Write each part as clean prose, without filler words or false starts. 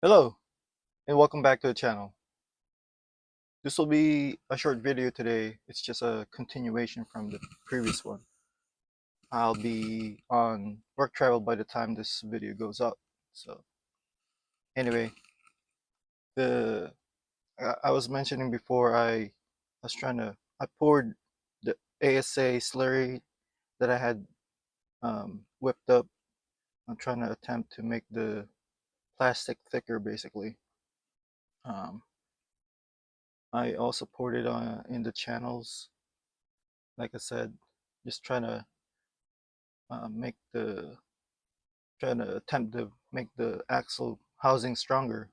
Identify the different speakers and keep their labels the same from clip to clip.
Speaker 1: Hello and welcome back to the channel. This will be a short video today. It's just a continuation from the previous one. I'll be on work travel by the time this video goes up. So anyway, the I was mentioning before I poured the ASA slurry that I had whipped up. I'm trying to attempt to make the plastic thicker basically. Um, I also poured it on in the channels. Like I said, just make the trying to attempt to make the axle housing stronger.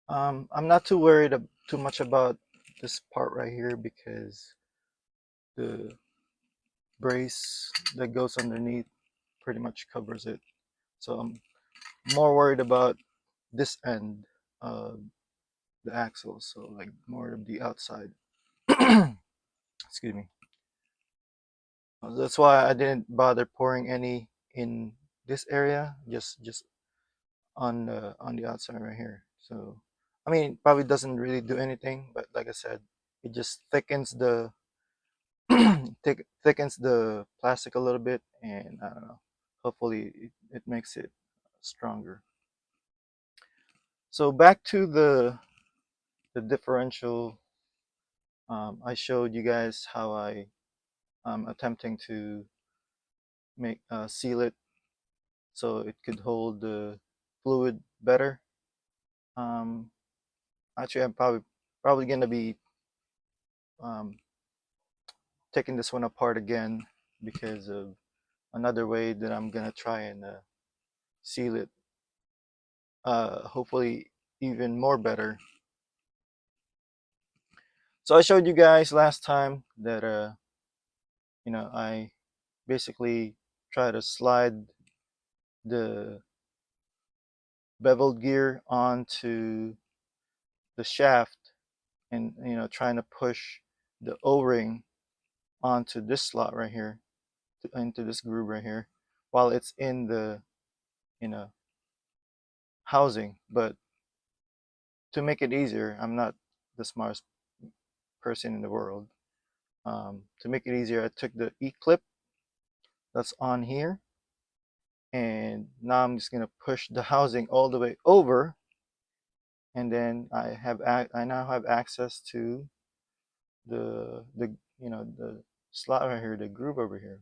Speaker 1: I'm not too worried too much about this part right here because the brace that goes underneath pretty much covers it. So I'm more worried about this end of the axle, so like more of the outside. Excuse me. That's why I didn't bother pouring any in this area, just on the outside right here. So I mean, it probably doesn't really do anything, but like I said, it just thickens the thickens the plastic a little bit, and I don't know. Hopefully, it makes it stronger. So back to the differential. I showed you guys how I am attempting to make seal it so it could hold the fluid better. Um, Actually, I'm probably gonna be um, taking this one apart again because of another way that I'm gonna try and seal it. Hopefully, even more better. So I showed you guys last time that I basically try to slide the beveled gear onto the shaft, and trying to push the O-ring onto this slot right here, into this groove right here, while it's in the you know housing. But to make it easier, I'm not the smartest person in the world. To make it easier, I took the E-clip that's on here, and now I'm just gonna push the housing all the way over, and then I now have access to the slot right here, the groove over here,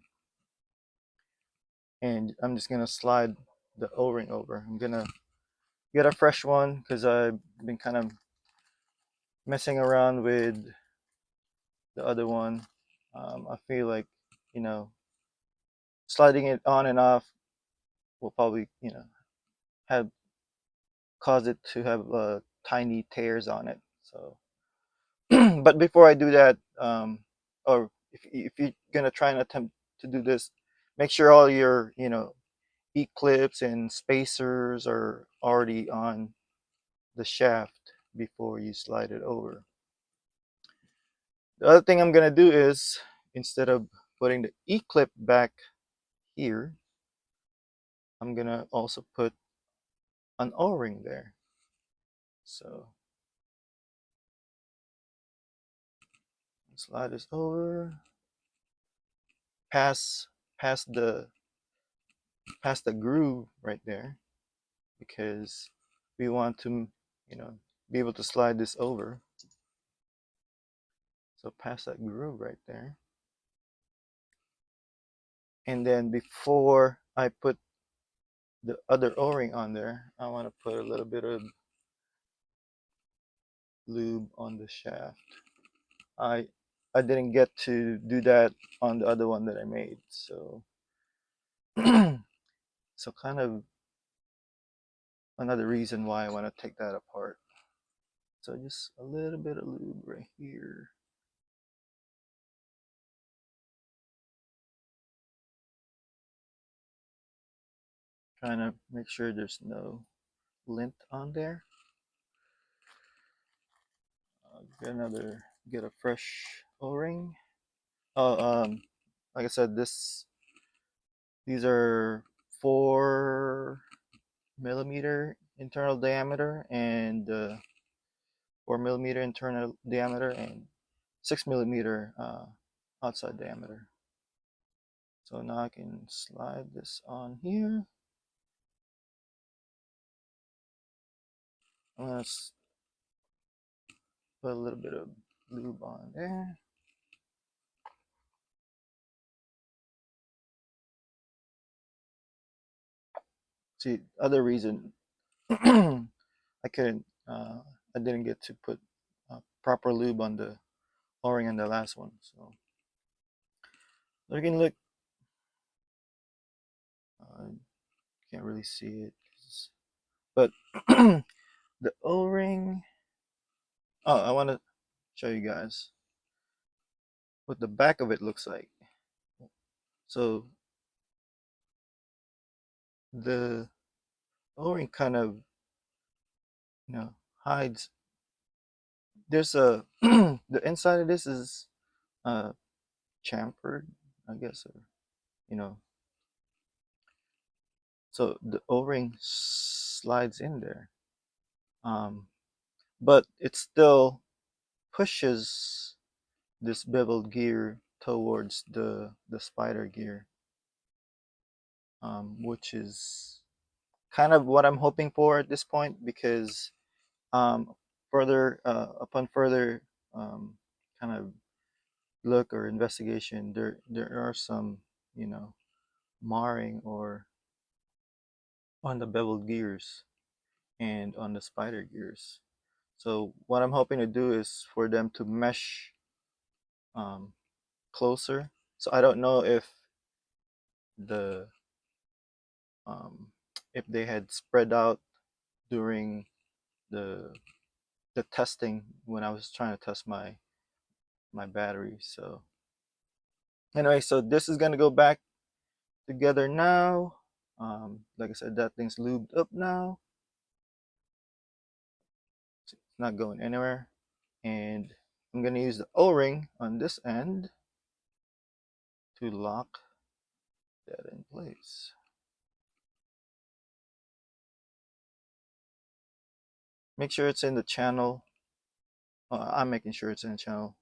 Speaker 1: and I'm just gonna slide the O-ring over. I'm gonna get a fresh one because I've been kind of messing around with the other one. I feel like you know sliding it on and off will probably have cause it to have tiny tears on it. So, but before I do that, or if you're gonna try and attempt to do this, make sure all your E clips and spacers are already on the shaft before you slide it over. The other thing I'm gonna do is, instead of putting the E clip back here, I'm gonna also put an O-ring there. So slide this over, pass past the groove right there, because we want to be able to slide this over. So past that groove right there, and then before I put the other O-ring on there, I want to put a little bit of lube on the shaft. I didn't get to do that on the other one that I made, so so kind of another reason why I want to take that apart. So just a little bit of lube right here. Trying to make sure there's no lint on there. Get a fresh O-ring. Oh, like I said, these are 4 millimeter internal diameter and 4 millimeter internal diameter and 6 millimeter outside diameter. So now I can slide this on here. I'm gonna put a little bit of lube on there. See, other reason I couldn't, I didn't get to put proper lube on the O-ring on the last one. So you can look, can't really see it, but the O-ring. Oh, I want to show you guys what the back of it looks like. So the O-ring kind of, hides. There's a the inside of this is uh chamfered, I guess, or you know, so the O-ring slides in there, um, but it still pushes this beveled gear towards the spider gear, which is kind of what I'm hoping for at this point because further upon further kind of look or investigation, there are some marring or on the beveled gears and on the spider gears. So what I'm hoping to do is for them to mesh um, closer. So I don't know the um, if they had spread out during the the testing when I was trying to test my battery. So anyway, so this is gonna go back together now. Like I said, that thing's lubed up now. It's not going anywhere. And I'm gonna use the O-ring on this end to lock that in place. Make sure it's in the channel. I'm making sure it's in the channel.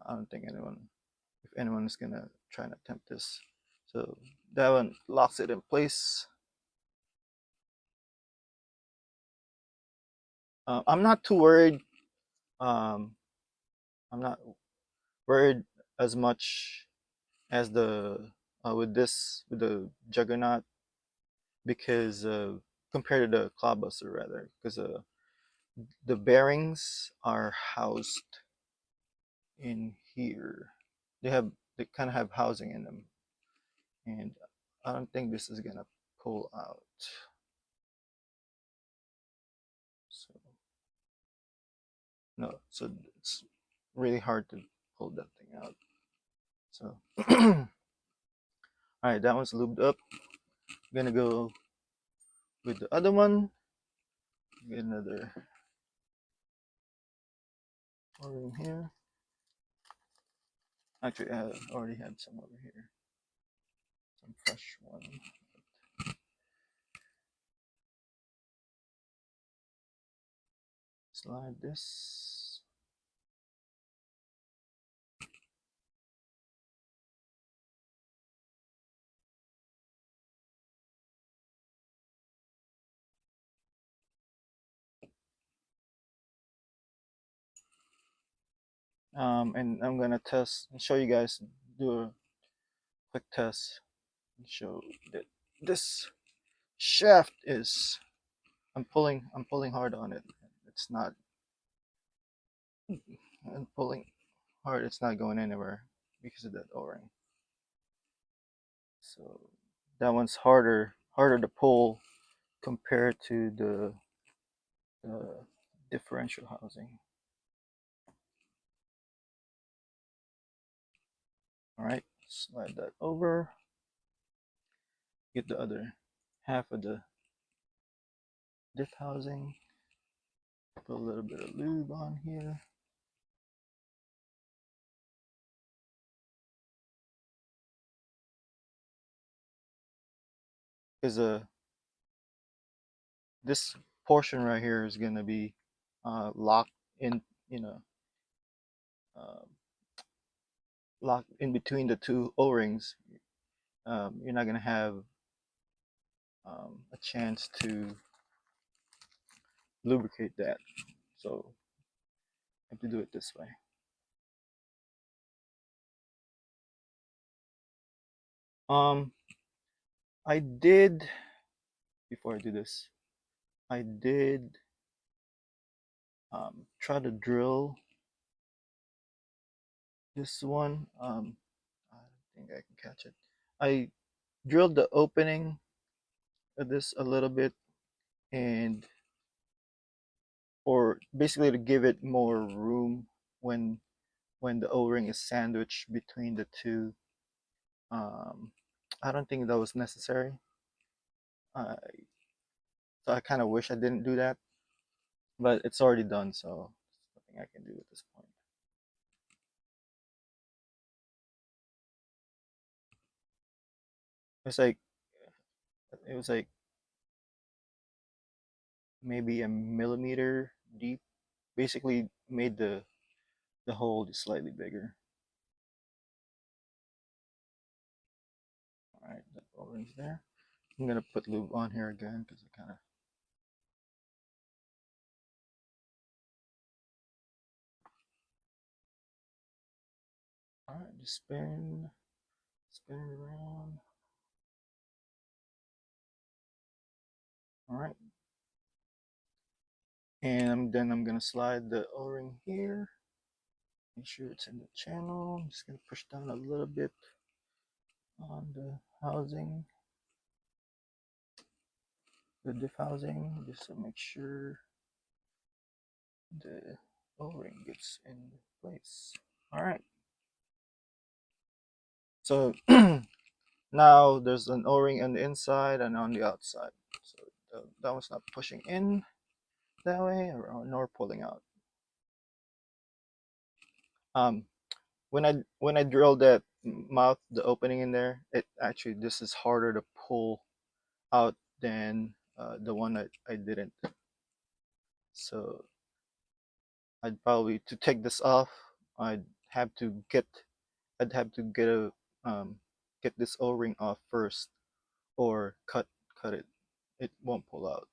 Speaker 1: I don't think if anyone is gonna try and attempt this. So that one locks it in place. I'm not too worried. Um, I'm not worried as much as the with the Juggernaut because compared to the Clodbuster rather because the bearings are housed in here. They have they kind of have housing in them, and I don't think this is gonna pull out. So no, so it's really hard to pull that thing out. So all right, that one's lubed up. I'm gonna go with the other one. Get another O-ring here. Actually, I already had some over here. Some fresh one. Slide this. And I'm gonna test and show you guys, do a quick test and show that this shaft is, I'm pulling hard on it. It's not, I'm pulling hard, it's not going anywhere because of that O-ring. So that one's harder to pull compared to the differential housing. All right, slide that over. Get the other half of the diff housing. Put a little bit of lube on here. Because this portion right here is gonna be locked in, you know, uh, locked in between the two O-rings. You're not gonna have a chance to lubricate that. So I have to do it this way. Um, I did before I do this. I did try to drill this one. I don't think I can catch it. I drilled the opening of this a little bit, and or basically to give it more room when the O-ring is sandwiched between the two. Um, I don't think that was necessary. Uh, so I kind of wish I didn't do that, but it's already done, so there's nothing I can do at this point. It's like it was like maybe a millimeter deep. Basically, made the hole just slightly bigger. All right, that O-ring's there. I'm gonna put lube on here again because I kind of. All right, just spin it around. All right, and then I'm gonna slide the O-ring here. Make sure it's in the channel. I'm just gonna push down a little bit on the housing, the diff housing, just to make sure the O-ring gets in place. All right. So now there's an O-ring on the inside and on the outside. So that one's not pushing in that way nor pulling out. Um, when I drilled that mouth, the opening in there, it actually this is harder to pull out than the one I didn't. So I'd probably to take this off, I'd have to get I'd have to um, get this O-ring off first or cut it. It won't pull out.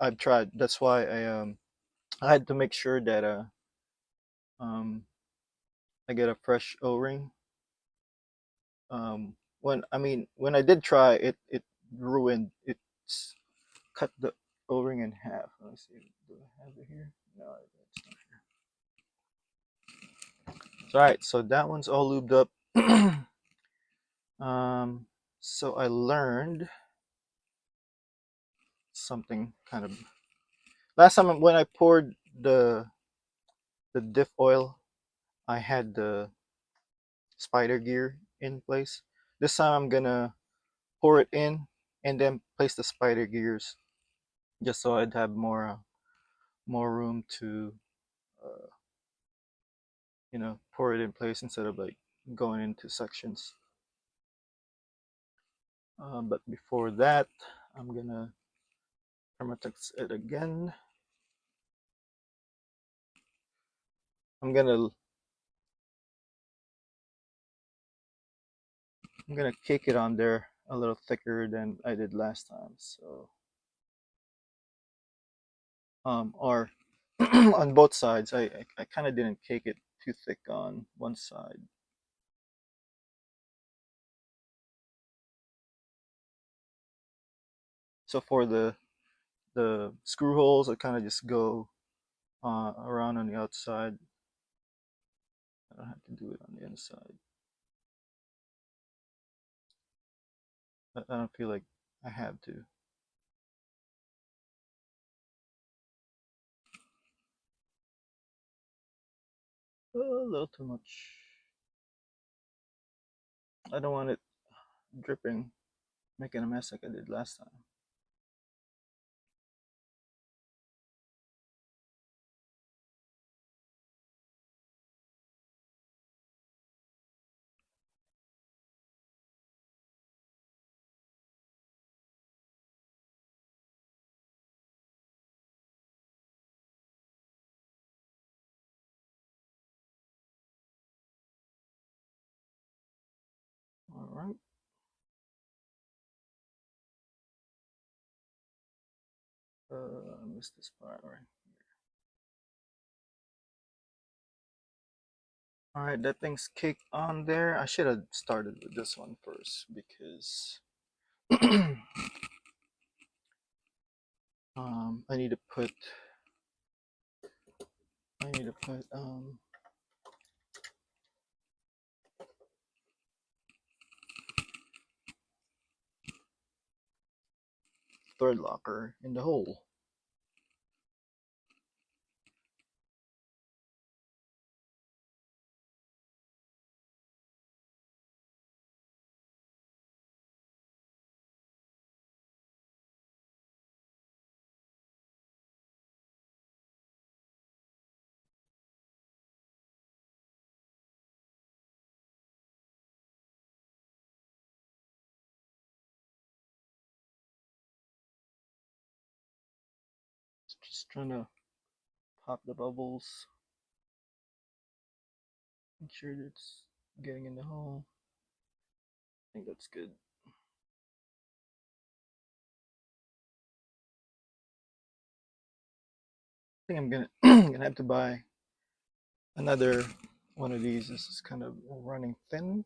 Speaker 1: I've tried. That's why I had to make sure that um I get a fresh O-ring. When I did try it, it ruined it's cut the O-ring in half. Let me see. Do I have it here? No, it's not here. So, all right, so that one's all lubed up. So I learned something kind of last time when I poured the diff oil, I had the spider gear in place. This time I'm gonna pour it in and then place the spider gears just so I'd have more room to uh, pour it in place instead of like going into sections. But before that, I'm gonna permatex it again. I'm gonna I'm gonna kick it on there a little thicker than I did last time. So or on both sides, I kind of didn't cake it too thick on one side. So for the screw holes, I kind of just go around on the outside. I don't have to do it on the inside. I don't feel like I have to. A little too much. I don't want it dripping, making a mess like I did last time. I missed this part right here. All right, that thing's kicked on there. I should have started with this one first because I need to put thread locker in the hole. Just trying to pop the bubbles. Make sure it's getting in the hole. I think that's good. I think I'm gonna gonna have to buy another one of these. This is kind of running thin.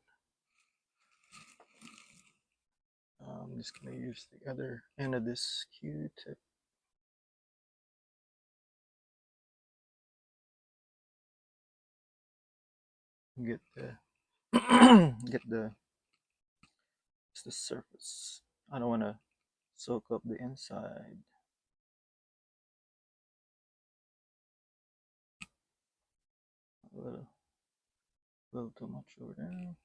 Speaker 1: I'm just gonna use the other end of this Q-tip. Get the get the surface. I don't want to soak up the inside. A little too much over there.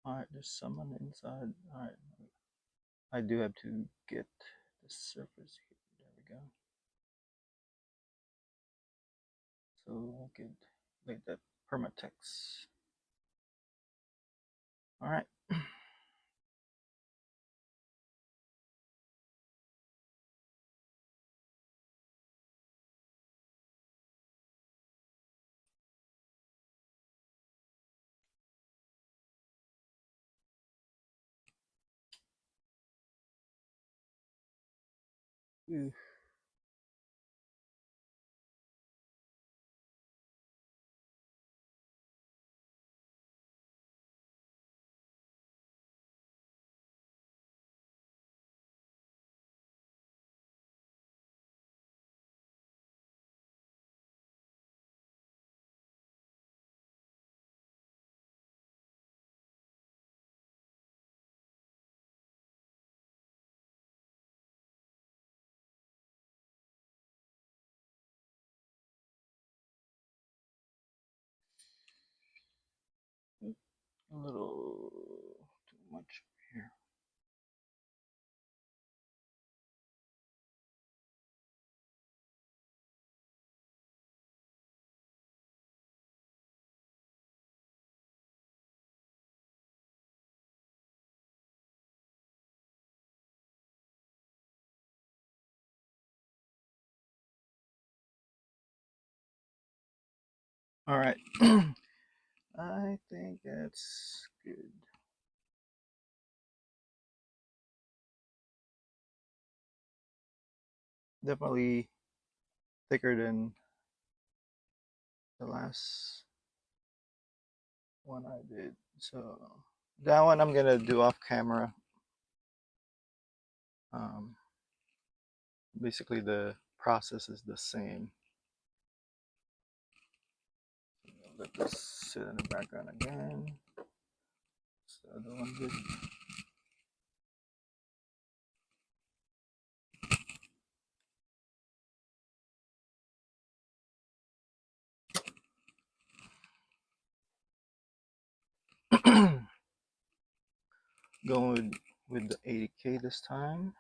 Speaker 1: All right, there's some on the inside. All right, I do have to get the surface here. There we go. So I could make that permatex. All right. Ooh. A little too much here. All right. I think that's good. Definitely thicker than the last one I did. So that one I'm gonna do off camera. Um, Basically, the process is the same. Let this sit in the background again. So the other one did. Going with the 80K this time.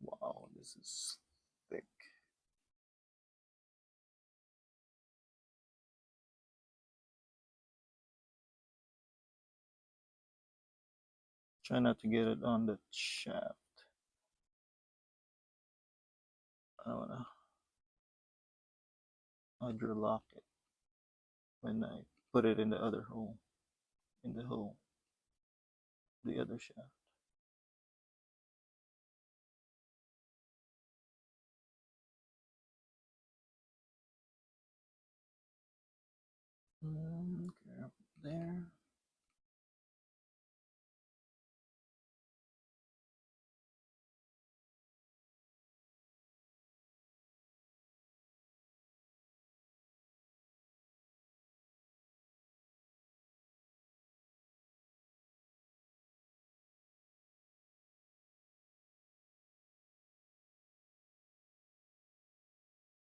Speaker 1: Wow, this is thick. Try not to get it on the shaft. I don't wanna hydrolock it when I put it in the other hole, in the hole, the other shaft. Okay, there.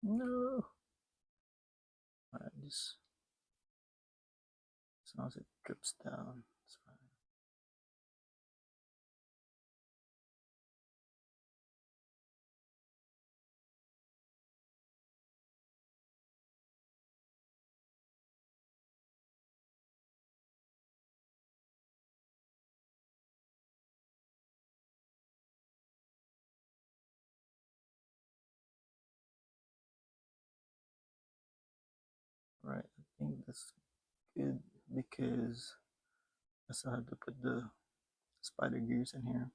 Speaker 1: No. Alright, just as long as it drips down, it's fine. Right, I think that's good because I still have to put the spider gears in here.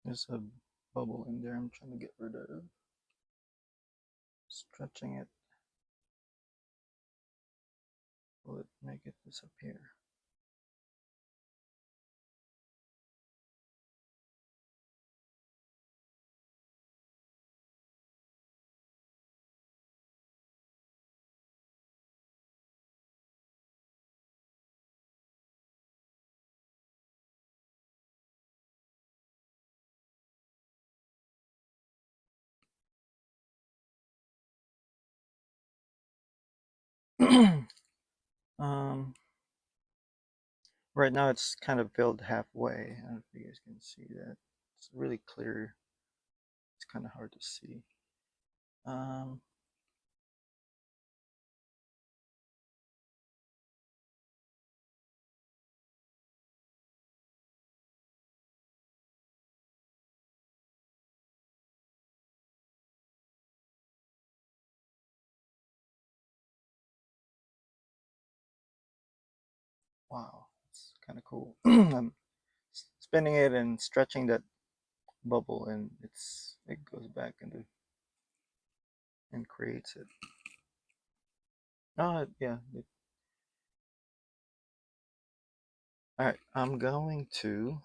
Speaker 1: There's a bubble in there I'm trying to get rid of. Stretching it will it make it disappear. um, right now it's kind of filled halfway. I don't know if you guys can see that. It's really clear. It's kind of hard to see. Um, wow, it's kind of cool. I'm spinning it and stretching that bubble, and it goes back into and creates it. Oh yeah. All right, I'm going to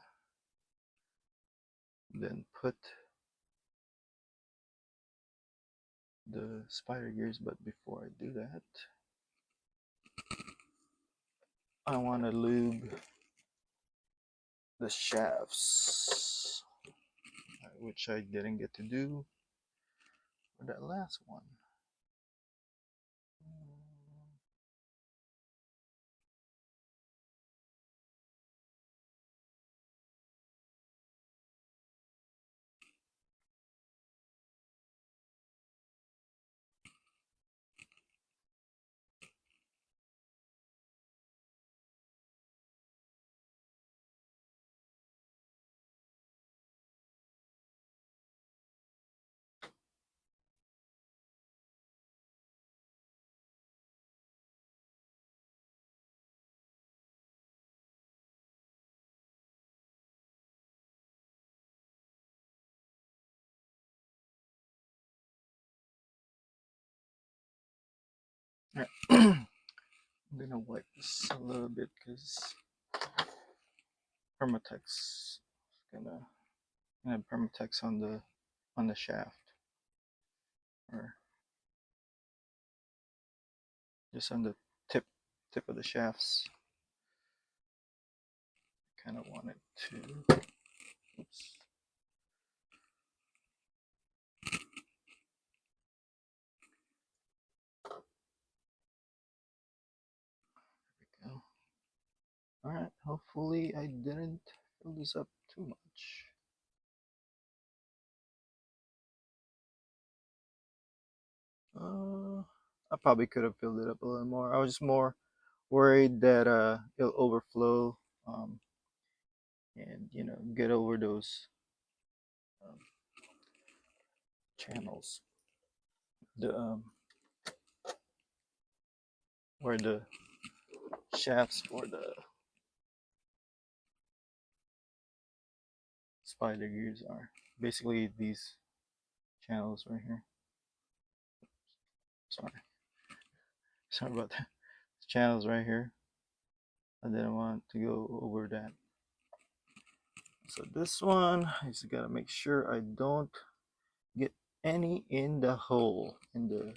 Speaker 1: then put the spider gears, but before I do that, I want to lube the shafts, which I didn't get to do for that last one. Right. I'm gonna wipe this a little bit because Permatex is gonna have Permatex on the shaft, or just on the tip of the shafts. Kind of want it to. Oops. Hopefully I didn't fill this up too much. I probably could have filled it up a little more. I was just more worried that it'll overflow, um, and get over those um, channels. The where the shafts for the spider gears are. Basically these channels right here. Sorry, sorry about that. Channels right here. I didn't want to go over that. So this one, I just gotta make sure I don't get any in the hole, in the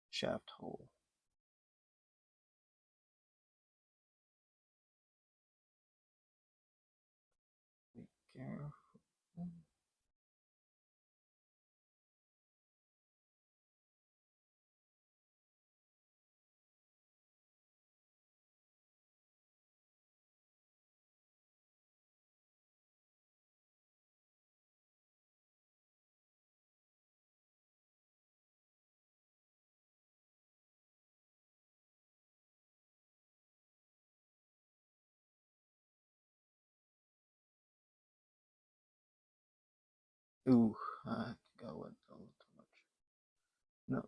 Speaker 1: shaft hole. Be careful. Ooh, I think I went a little too much. No,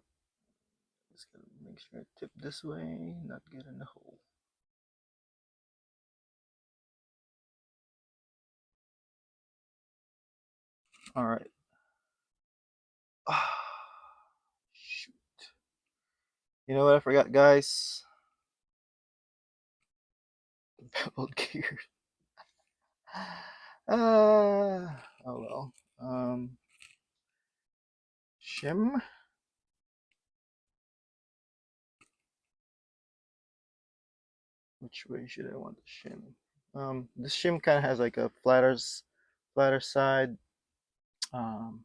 Speaker 1: just gotta make sure I tip this way, not get in the hole. All right. Shoot. You know what I forgot, guys? The beveled gears. Oh well. Shim. Which way should I want the shim? This shim kind of has like a flatter side. Um,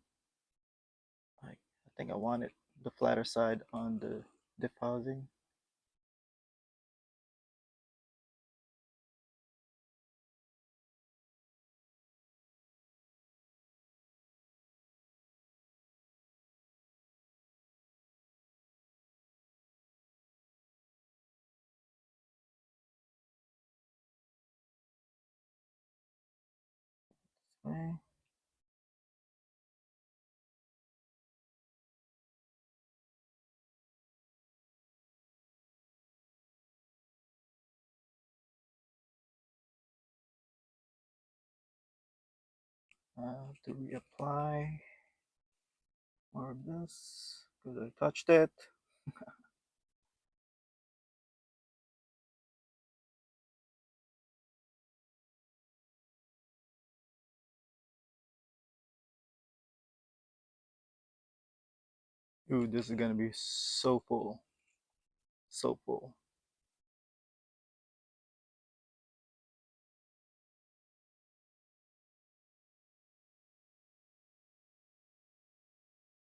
Speaker 1: I think I want it the flatter side on the diff housing. Okay. To reapply more of this because I touched it. Ooh, this is gonna be so full, so full.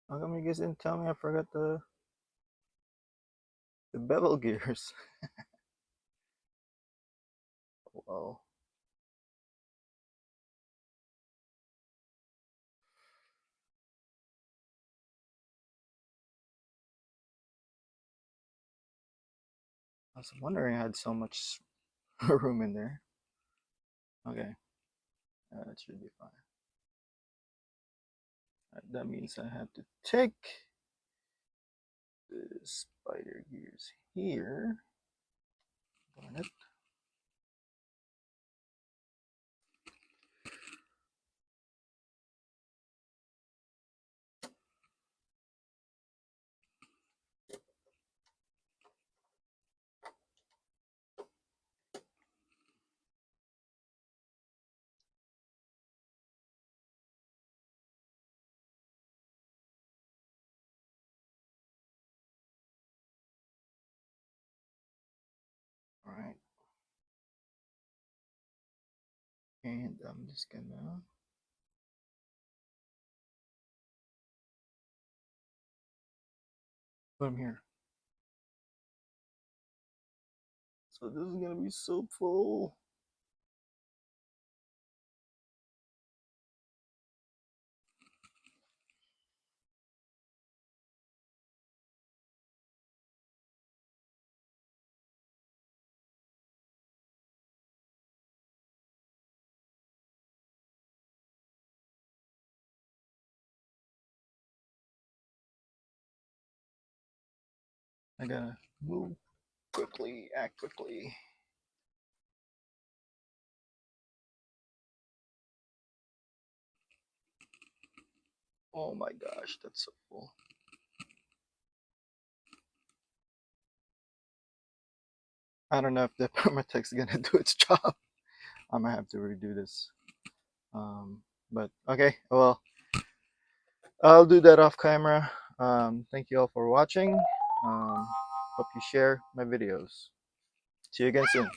Speaker 1: How come you guys didn't tell me I forgot the bevel gears? Wow. I was wondering I had so much room in there. Okay, that should be fine. That means I have to take the spider gears here. Darn it. All right. And I'm just gonna put them here. So this is gonna be so full. I gotta move quickly, act quickly. Oh my gosh, that's so cool. I don't know if the permatex is gonna do its job. I might have to redo this. But okay, well, I'll do that off camera. Thank you all for watching. Hope you share my videos. See you again soon.